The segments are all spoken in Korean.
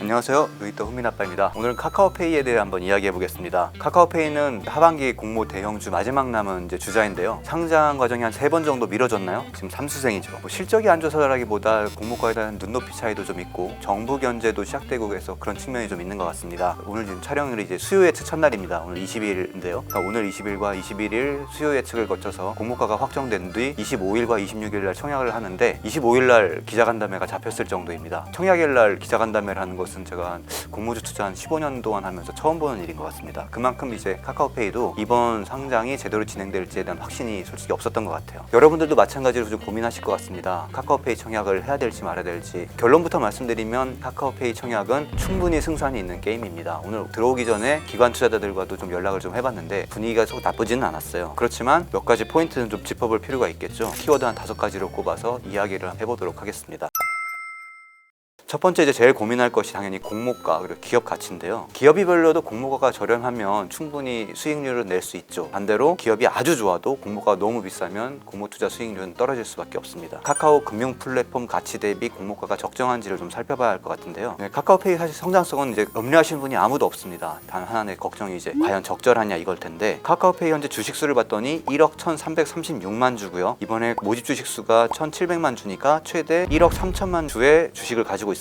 안녕하세요, 루이터 훈민아빠입니다. 오늘은 카카오페이에 대해 한번 이야기해 보겠습니다. 카카오페이는 하반기 공모 대형주 마지막 남은 이제 주자인데요. 상장 과정이 한 3번 정도 미뤄졌나요? 지금 삼수생이죠. 실적이 안 좋아서라기보다 공모가에 대한 눈높이 차이도 좀 있고 정부 견제도 시작되고 해서 그런 측면이 좀 있는 것 같습니다. 오늘 지금 촬영일이 이제 수요 예측 첫날입니다. 오늘 20일인데요. 오늘 20일과 21일 수요 예측을 거쳐서 공모가가 확정된 뒤 25일과 26일 날 청약을 하는데 25일 날 기자간담회가 잡혔을 정도입니다. 청약일 날 기자간담회를 하는 것은 제가 공모주 투자 한 15년 동안 하면서 처음 보는 일인 것 같습니다. 그만큼 이제 카카오페이도 이번 상장이 제대로 진행될지에 대한 확신이 솔직히 없었던 것 같아요. 여러분들도 마찬가지로 좀 고민하실 것 같습니다. 카카오페이 청약을 해야 될지 말아야 될지. 결론부터 말씀드리면 카카오페이 청약은 충분히 승산이 있는 게임입니다. 오늘 들어오기 전에 기관 투자자들과도 좀 연락을 좀 해봤는데 분위기가 속 나쁘지는 않았어요. 그렇지만 몇 가지 포인트는 좀 짚어볼 필요가 있겠죠. 키워드 한 5가지로 꼽아서 이야기를 해보도록 하겠습니다. 첫 번째 이제 제일 고민할 것이 당연히 공모가 그리고 기업 가치인데요. 기업이 별로도 공모가가 저렴하면 충분히 수익률을 낼 수 있죠. 반대로 기업이 아주 좋아도 공모가가 너무 비싸면 공모 투자 수익률은 떨어질 수밖에 없습니다. 카카오 금융 플랫폼 가치 대비 공모가가 적정한지를 좀 살펴봐야 할 것 같은데요. 카카오페이 사실 성장성은 이제 염려하시는 분이 아무도 없습니다. 단 하나의 걱정이 이제 과연 적절하냐 이걸 텐데 카카오페이 현재 주식수를 봤더니 1억 1,336만 주고요. 이번에 모집 주식수가 1,700만 주니까 최대 1억 3천만 주의 주식을 가지고 있습니다.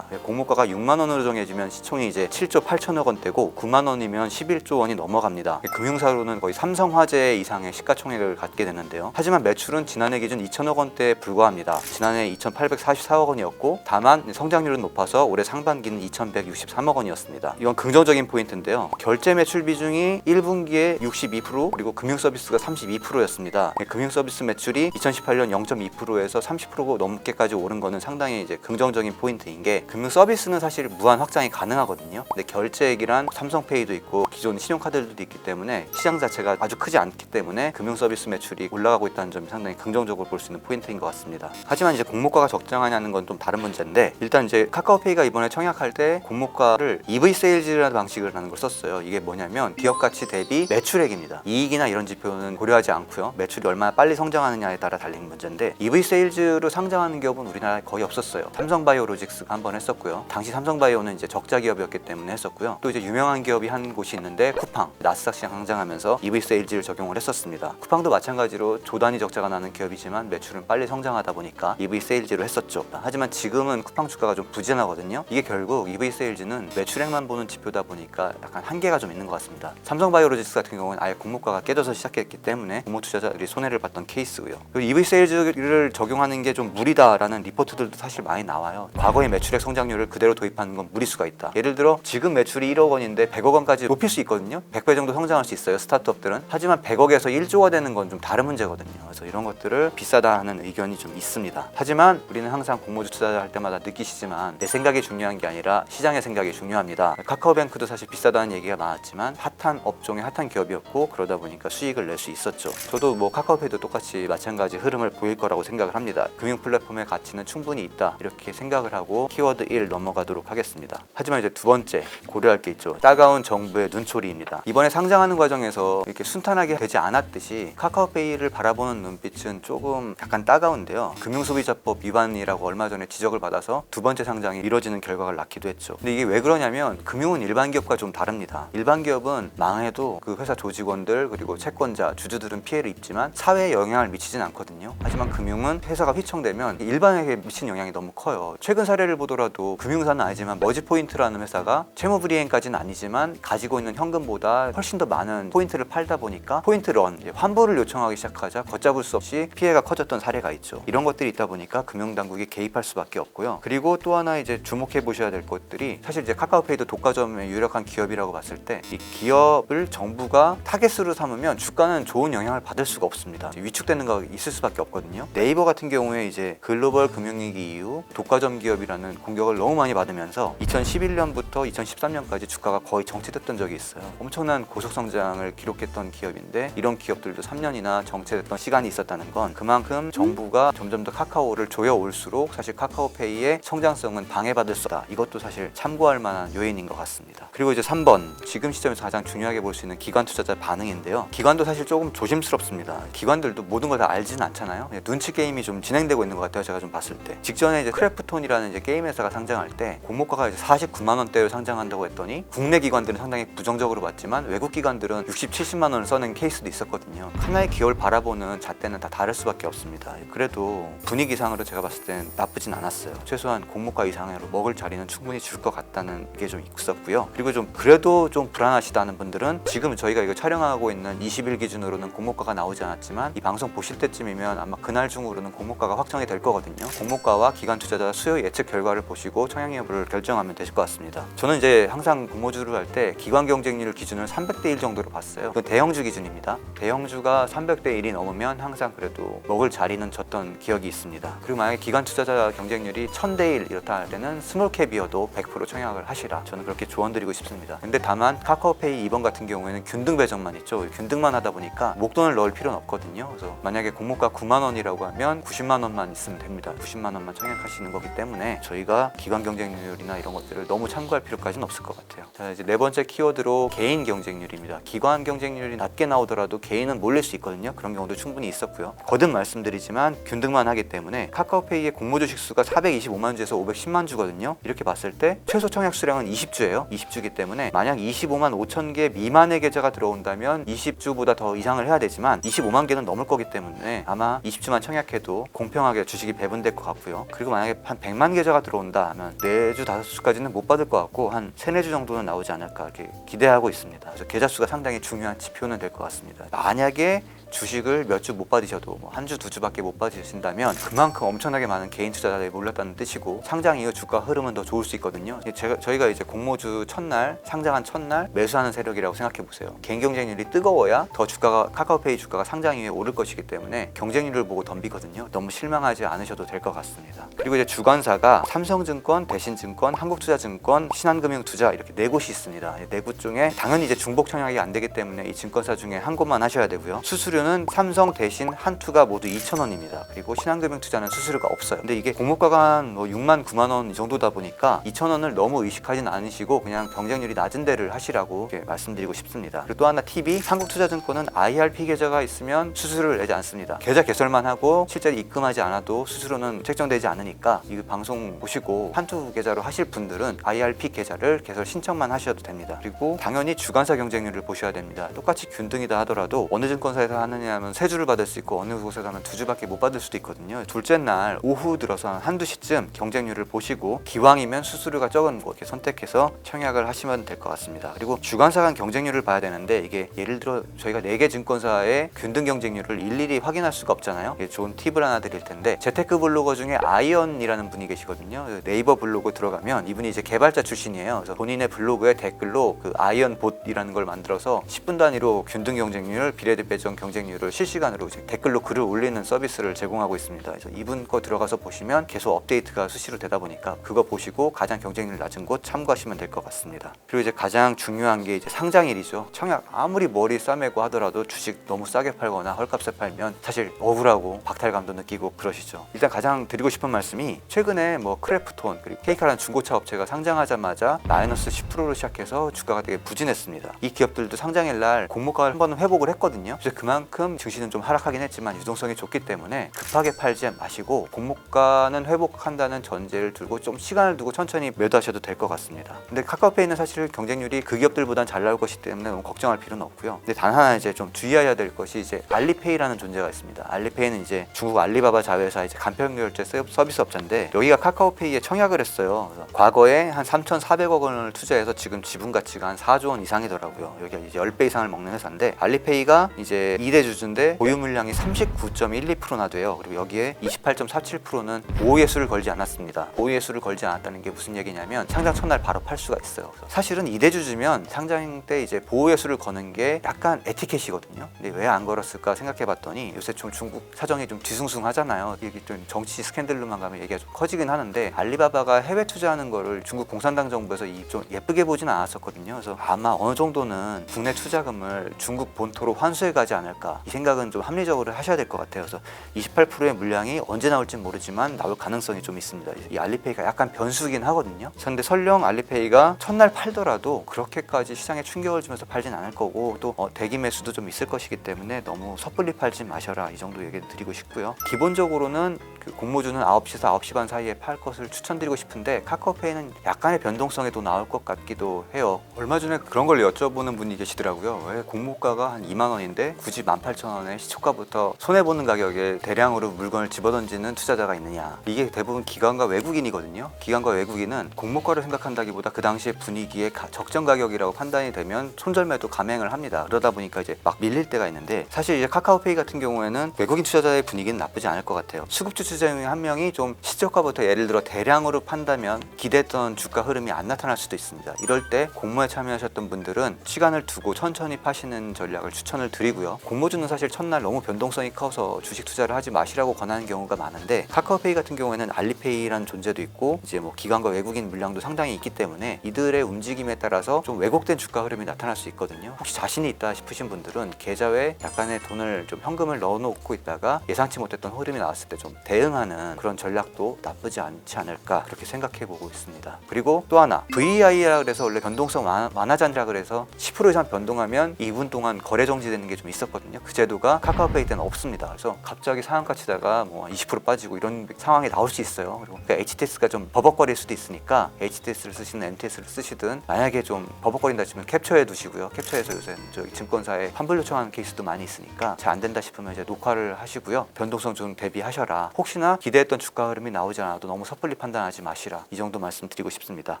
공모가가 6만 원으로 정해지면 시총이 이제 7조 8천억 원대고 9만 원이면 11조 원이 넘어갑니다. 금융사로는 거의 삼성화재 이상의 시가총액을 갖게 되는데요. 하지만 매출은 지난해 기준 2천억 원대에 불과합니다. 지난해 2,844억 원이었고 다만 성장률은 높아서 올해 상반기는 2,163억 원이었습니다. 이건 긍정적인 포인트인데요. 결제 매출 비중이 1분기에 62% 그리고 금융서비스가 32%였습니다. 금융서비스 매출이 2018년 0.2%에서 30% 넘게까지 오른 거는 상당히 이제 긍정적인 포인트인 게 금융 서비스는 사실 무한 확장이 가능하거든요. 근데 결제액이란 삼성페이도 있고 기존 신용카드들도 있기 때문에 시장 자체가 아주 크지 않기 때문에 금융 서비스 매출이 올라가고 있다는 점이 상당히 긍정적으로 볼 수 있는 포인트인 것 같습니다. 하지만 이제 공모가가 적정하냐는 건 좀 다른 문제인데 일단 이제 카카오페이가 이번에 청약할 때 공모가를 EV 세일즈라는 방식을 하는 걸 썼어요. 이게 뭐냐면 기업 가치 대비 매출액입니다. 이익이나 이런 지표는 고려하지 않고요. 매출이 얼마나 빨리 성장하느냐에 따라 달리는 문제인데 EV 세일즈로 상장하는 기업은 우리나라에 거의 없었어요. 삼성바이오로직스 한번 했었고요. 당시 삼성바이오는 이제 적자 기업이었기 때문에 했었고요. 또 이제 유명한 기업이 한 곳이 있는데 쿠팡, 나스닥 시장 상장하면서 EV 세일즈를 적용을 했었습니다. 쿠팡도 마찬가지로 조단위 적자가 나는 기업이지만 매출은 빨리 성장하다 보니까 EV 세일즈로 했었죠. 하지만 지금은 쿠팡 주가가 좀 부진하거든요. 이게 결국 EV 세일즈는 매출액만 보는 지표다 보니까 약간 한계가 좀 있는 것 같습니다. 삼성바이오로직스 같은 경우는 아예 공모가가 깨져서 시작했기 때문에 공모 투자자들이 손해를 봤던 케이스고요. EV 세일즈를 적용하는 게 좀 무리다라는 리포트들도 사실 많이 나와요. 과거의 매출액 성장률을 그대로 도입하는 건 무리수가 있다. 예를 들어 지금 매출이 1억 원인데 100억 원까지 높일 수 있거든요. 100배 정도 성장할 수 있어요, 스타트업들은. 하지만 100억에서 1조가 되는 건 좀 다른 문제거든요. 그래서 이런 것들을 비싸다 하는 의견이 좀 있습니다. 하지만 우리는 항상 공모주 투자할 때마다 느끼시지만 내 생각이 중요한 게 아니라 시장의 생각이 중요합니다. 카카오뱅크도 사실 비싸다는 얘기가 많았지만 핫한 업종의 핫한 기업이었고 그러다 보니까 수익을 낼 수 있었죠. 저도 뭐 카카오페이도 똑같이 마찬가지 흐름을 보일 거라고 생각을 합니다. 금융 플랫폼의 가치는 충분히 있다 이렇게 생각을 하고 키워드 1 넘어가도록 하겠습니다. 하지만 이제 두 번째 고려할 게 있죠. 따가운 정부의 눈초리입니다. 이번에 상장하는 과정에서 이렇게 순탄하게 되지 않았듯이 카카오페이를 바라보는 눈빛은 조금 약간 따가운데요. 금융소비자법 위반이라고 얼마 전에 지적을 받아서 두 번째 상장이 미뤄지는 결과를 낳기도 했죠. 근데 이게 왜 그러냐면 금융은 일반 기업과 좀 다릅니다. 일반 기업은 망해도 그 회사 조직원들 그리고 채권자, 주주들은 피해를 입지만 사회에 영향을 미치진 않거든요. 하지만 금융은 회사가 휘청되면 일반에게 미치는 영향이 너무 커요. 최근 사례를 보더라도 금융사는 아니지만 머지포인트라는 회사가 채무불이행까지는 아니지만 가지고 있는 현금보다 훨씬 더 많은 포인트를 팔다 보니까 포인트런, 환불을 요청하기 시작하자 걷잡을 수 없이 피해가 커졌던 사례가 있죠. 이런 것들이 있다 보니까 금융당국이 개입할 수밖에 없고요. 그리고 또 하나 이제 주목해 보셔야 될 것들이 사실 이제 카카오페이도 독과점의 유력한 기업이라고 봤을 때 이 기업을 정부가 타겟으로 삼으면 주가는 좋은 영향을 받을 수가 없습니다. 위축되는 거 있을 수밖에 없거든요. 네이버 같은 경우에 이제 글로벌 금융위기 이후 독과점 기업이라는 공격을 너무 많이 받으면서 2011년부터 2013년까지 주가가 거의 정체됐던 적이 있어요. 엄청난 고속 성장을 기록했던 기업인데 이런 기업들도 3년이나 정체됐던 시간이 기간이 있었다는 건 그만큼 정부가 점점 더 카카오를 조여올수록 사실 카카오페이의 성장성은 방해받을 수 없다. 이것도 사실 참고할 만한 요인인 것 같습니다. 그리고 이제 3번, 지금 시점에서 가장 중요하게 볼 수 있는 기관 투자자 반응인데요. 기관도 사실 조금 조심스럽습니다. 기관들도 모든 걸 다 알지는 않잖아요. 눈치 게임이 좀 진행되고 있는 것 같아요. 제가 좀 봤을 때. 직전에 이제 크래프톤이라는 이제 게임 회사가 상장할 때 공모가가 이제 49만 원대로 상장한다고 했더니 국내 기관들은 상당히 부정적으로 봤지만 외국 기관들은 60, 70만 원을 써낸 케이스도 있었거든요. 하나의 기업을 바라보는 잣대는 다 다를 수밖에 없습니다. 그래도 분위기상으로 제가 봤을 땐 나쁘진 않았어요. 최소한 공모가 이상으로 먹을 자리는 충분히 줄 것 같다는 게 좀 있었고요. 그리고 좀 그래도 좀 불안하시다는 분들은 지금 저희가 이거 촬영하고 있는 20일 기준으로는 공모가가 나오지 않았지만 이 방송 보실 때쯤이면 아마 그날 중으로는 공모가가 확정이 될 거거든요. 공모가와 기관 투자자 수요 예측 결과를 보시고 청약 여부를 결정하면 되실 것 같습니다. 저는 이제 항상 공모주를 할 때 기관 경쟁률 기준을 300대 1 정도로 봤어요. 그 대형주 기준입니다. 대형주가 300대 1이 넘으면 항상 그래도 먹을 자리는 졌던 기억이 있습니다. 그리고 만약에 기관 투자자 경쟁률이 1000대 1 이렇다 할 때는 스몰캡이어도 100% 청약을 하시라. 저는 그렇게 조언드리고 싶습니다. 근데 다만 카카오페이 2번 같은 경우에는 균등 배정만 있죠. 균등만 하다 보니까 목돈을 넣을 필요는 없거든요. 그래서 만약에 공모가 9만 원이라고 하면 90만 원만 있으면 됩니다. 90만 원만 청약하시는 거기 때문에 저희가 기관 경쟁률이나 이런 것들을 너무 참고할 필요까지는 없을 것 같아요. 자, 이제 네 번째 키워드로 개인 경쟁률입니다. 기관 경쟁률이 낮게 나오더라도 개인은 몰릴 수 있거든요. 그런 경우도 충분히 있었고요. 거듭 말씀드리지만 균등만 하기 때문에 카카오페이의 공모주식 수가 425만 주에서 510만 주거든요. 이렇게 봤을 때 최소 청약 수량은 20주예요. 20주기 때문에 만약 25만 5천 개 미만의 계좌가 들어온다면 20주보다 더 이상을 해야 되지만 25만 개는 넘을 거기 때문에 아마 20주만 청약해도 공평하게 주식이 배분될 것 같고요. 그리고 만약에 한 100만 계좌가 들어온다 하면 4주, 5주까지는 못 받을 것 같고 한 3, 4주 정도는 나오지 않을까 이렇게 기대하고 있습니다. 그래서 계좌 수가 상당히 중요한 지표는 될 것 같습니다. 만약에 주식을 몇 주 못 받으셔도 뭐 한 주, 2주밖에 못 받으신다면 그만큼 엄청나게 많은 개인 투자자들이 몰렸다는 뜻이고 상장 이후 주가 흐름은 더 좋을 수 있거든요. 저희가 이제 공모주 첫날, 상장한 첫날 매수하는 세력이라고 생각해 보세요. 개인 경쟁률이 뜨거워야 더 주가가 카카오페이 주가가 상장 이후에 오를 것이기 때문에 경쟁률을 보고 덤비거든요. 너무 실망하지 않으셔도 될 것 같습니다. 그리고 이제 주관사가 삼성증권, 대신증권, 한국투자증권, 신한금융투자 이렇게 4곳이 있습니다. 4곳 중에 당연히 이제 중복 청약이 안 되기 때문에 이 증권사 중에 한 곳만 하셔야 되고요. 수수료는 삼성, 대신, 한투가 모두 2,000원입니다. 그리고 신한금융투자는 수수료가 없어요. 근데 이게 공모가가 한 뭐 6만, 9만 원 이 정도다 보니까 2,000원을 너무 의식하지는 않으시고 그냥 경쟁률이 낮은 데를 하시라고 이렇게 말씀드리고 싶습니다. 그리고 또 하나 팁이 한국투자증권은 IRP 계좌가 있으면 수수료를 내지 않습니다. 계좌 개설만 하고 실제로 입금하지 않아도 수수료는 책정되지 않으니까 이 방송 보시고 한투 계좌로 하실 분들은 IRP 계좌를 개설 신청만 하셔도 됩니다. 그리고 당연히 주관사 경쟁률을 보셔야 됩니다. 똑같이 균등이다 하더라도 어느 증권사에서 하느냐 하면 3주를 받을 수 있고 어느 곳에서 하면 2주밖에 못 받을 수도 있거든요. 둘째 날 오후 들어서 한두 시쯤 경쟁률을 보시고 기왕이면 수수료가 적은 곳 이렇게 선택해서 청약을 하시면 될 것 같습니다. 그리고 주관사 간 경쟁률을 봐야 되는데 이게 예를 들어 저희가 4개 증권사의 균등 경쟁률을 일일이 확인할 수가 없잖아요. 이게 좋은 팁을 하나 드릴 텐데 재테크 블로거 중에 아이언이라는 분이 계시거든요. 네이버 블로그 들어가면 이분이 이제 개발자 출신이에요. 그래서 본인의 블로그에 댓글로 그 아이언 봇이라는 걸 만들어서 10분 단위로 균등 경쟁률, 비례대 배정 경쟁률을 실시간으로 이제 댓글로 글을 올리는 서비스를 제공하고 있습니다. 그래서 이분 거 들어가서 보시면 계속 업데이트가 수시로 되다 보니까 그거 보시고 가장 경쟁률 낮은 곳 참고하시면 될 것 같습니다. 그리고 이제 가장 중요한 게 이제 상장일이죠. 청약 아무리 머리 싸매고 하더라도 주식 너무 싸게 팔거나 헐값에 팔면 사실 억울하고 박탈감도 느끼고 그러시죠. 일단 가장 드리고 싶은 말씀이 최근에 뭐 크래프톤 그리고 케이카라는 중고차 업체가 상장하자마자 마이너스 10%로 시작해서 주가가 되게 부진했습니다. 이 기업들도 상장일 날 공모가를 한 번은 회복을 했거든요. 그래서 그만큼 증시는 좀 하락하긴 했지만 유동성이 좋기 때문에 급하게 팔지 마시고 공모가는 회복한다는 전제를 두고 좀 시간을 두고 천천히 매도하셔도 될 것 같습니다. 근데 카카오페이는 사실 경쟁률이 그 기업들보단 잘 나올 것이기 때문에 너무 걱정할 필요는 없고요. 근데 단 하나 이제 좀 주의해야 될 것이 이제 알리페이라는 존재가 있습니다. 알리페이는 이제 중국 알리바바 자회사 이제 간편결제 서비스 업체인데 여기가 카카오페이에 청약을 했어요. 그래서 과거에 한 3,400억 원을 투자해서 지금 지분 가치가 한 4조 원 이상이더라고요. 여기가 이제 10배 이상을 먹는 회사인데 알리페이가 이제 2대 주주인데 보유 물량이 39.12%나 돼요. 그리고 여기에 28.47%는 보호예수를 걸지 않았습니다. 보호예수를 걸지 않았다는 게 무슨 얘기냐면 상장 첫날 바로 팔 수가 있어요. 사실은 2대 주주면 상장 때 이제 보호예수를 거는 게 약간 에티켓이거든요. 근데 왜 안 걸었을까 생각해봤더니 요새 좀 중국 사정이 좀 뒤숭숭하잖아요. 이게 좀 정치 스캔들로만 가면 얘기가 좀 커지긴 하는데 알리바바가 해외 투자하는 거를 중국 공산당 정부에서 좀 예쁘게 보지는 않았었거든요. 그래서 아마 어느 정도는 국내 투자금을 중국 본토로 환수해 가지 않을까 않을까, 이 생각은 좀 합리적으로 하셔야 될 것 같아요. 그래서 28%의 물량이 언제 나올지 모르지만 나올 가능성이 좀 있습니다. 이 알리페이가 약간 변수긴 하거든요. 그런데 설령 알리페이가 첫날 팔더라도 그렇게까지 시장에 충격을 주면서 팔진 않을 거고, 또 대기 매수도 좀 있을 것이기 때문에 너무 섣불리 팔지 마셔라, 이 정도 얘기 드리고 싶고요. 기본적으로는 그 공모주는 9시에서 9시 반 사이에 팔 것을 추천드리고 싶은데, 카카오페이는 약간의 변동성이 또 나올 것 같기도 해요. 얼마 전에 그런 걸 여쭤보는 분이 계시더라고요. 왜 공모가가 한 2만 원인데 굳이 18,000원에 시초가부터 손해보는 가격에 대량으로 물건을 집어던지는 투자자가 있느냐. 이게 대부분 기관과 외국인이거든요. 기관과 외국인은 공모가를 생각한다기보다 그 당시의 분위기에 적정 가격이라고 판단이 되면 손절매도 감행을 합니다. 그러다 보니까 이제 막 밀릴 때가 있는데, 사실 이제 카카오페이 같은 경우에는 외국인 투자자의 분위기는 나쁘지 않을 것 같아요. 수급주 투자 중에 한 명이 좀 시초가부터 예를 들어 대량으로 판다면 기대했던 주가 흐름이 안 나타날 수도 있습니다. 이럴 때 공모에 참여하셨던 분들은 시간을 두고 천천히 파시는 전략을 추천을 드리고요. 공모주는 사실 첫날 너무 변동성이 커서 주식 투자를 하지 마시라고 권하는 경우가 많은데, 카카오페이 같은 경우에는 알리페이라는 존재도 있고 이제 뭐 기관과 외국인 물량도 상당히 있기 때문에 이들의 움직임에 따라서 좀 왜곡된 주가 흐름이 나타날 수 있거든요. 혹시 자신이 있다 싶으신 분들은 계좌에 약간의 돈을 좀 현금을 넣어놓고 있다가 예상치 못했던 흐름이 나왔을 때 좀 대응하는 그런 전략도 나쁘지 않지 않을까, 그렇게 생각해 보고 있습니다. 그리고 또 하나, VI라 그래서 원래 변동성 완화잔이라 그래서 10% 이상 변동하면 2분 동안 거래 정지되는 게 좀 있었거든요. 그 제도가 카카오페이 때는 없습니다. 그래서 갑자기 상한가 치다가 뭐 20% 빠지고 이런 상황이 나올 수 있어요. 그리고 그러니까 HTS가 좀 버벅거릴 수도 있으니까 HTS를 쓰시든 MTS를 쓰시든 만약에 좀 버벅거린다 치면 캡처해 두시고요. 캡처해서 요새 저기 증권사에 환불 요청하는 케이스도 많이 있으니까 잘 안 된다 싶으면 이제 녹화를 하시고요. 변동성 좀 대비하셔라. 혹시나 기대했던 주가 흐름이 나오지 않아도 너무 섣불리 판단하지 마시라. 이 정도 말씀드리고 싶습니다.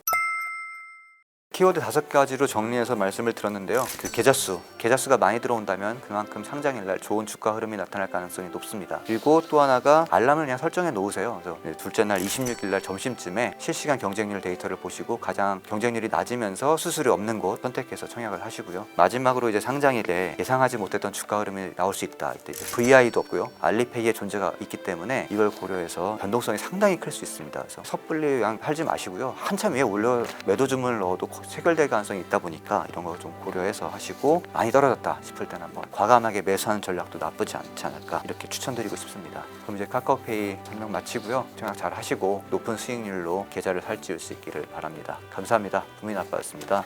키워드 5가지로 정리해서 말씀을 드렸는데요. 그 계좌수가 많이 들어온다면 그만큼 상장일날 좋은 주가 흐름이 나타날 가능성이 높습니다. 그리고 또 하나가 알람을 그냥 설정해 놓으세요. 그래서 둘째 날 26일날 점심쯤에 실시간 경쟁률 데이터를 보시고 가장 경쟁률이 낮으면서 수수료 없는 곳 선택해서 청약을 하시고요. 마지막으로 이제 상장일에 예상하지 못했던 주가 흐름이 나올 수 있다. 이때 이제 VI도 없고요. 알리페이의 존재가 있기 때문에 이걸 고려해서 변동성이 상당히 클 수 있습니다. 그래서 섣불리 그냥 팔지 마시고요. 한참 위에 올려 매도 주문을 넣어도 체결될 가능성이 있다 보니까 이런 거 좀 고려해서 하시고, 많이 떨어졌다 싶을 때는 한번 과감하게 매수하는 전략도 나쁘지 않지 않을까, 이렇게 추천드리고 싶습니다. 그럼 이제 카카오페이 설명 마치고요. 청약 잘 하시고 높은 수익률로 계좌를 살찌울 수 있기를 바랍니다. 감사합니다. 부민 아빠였습니다.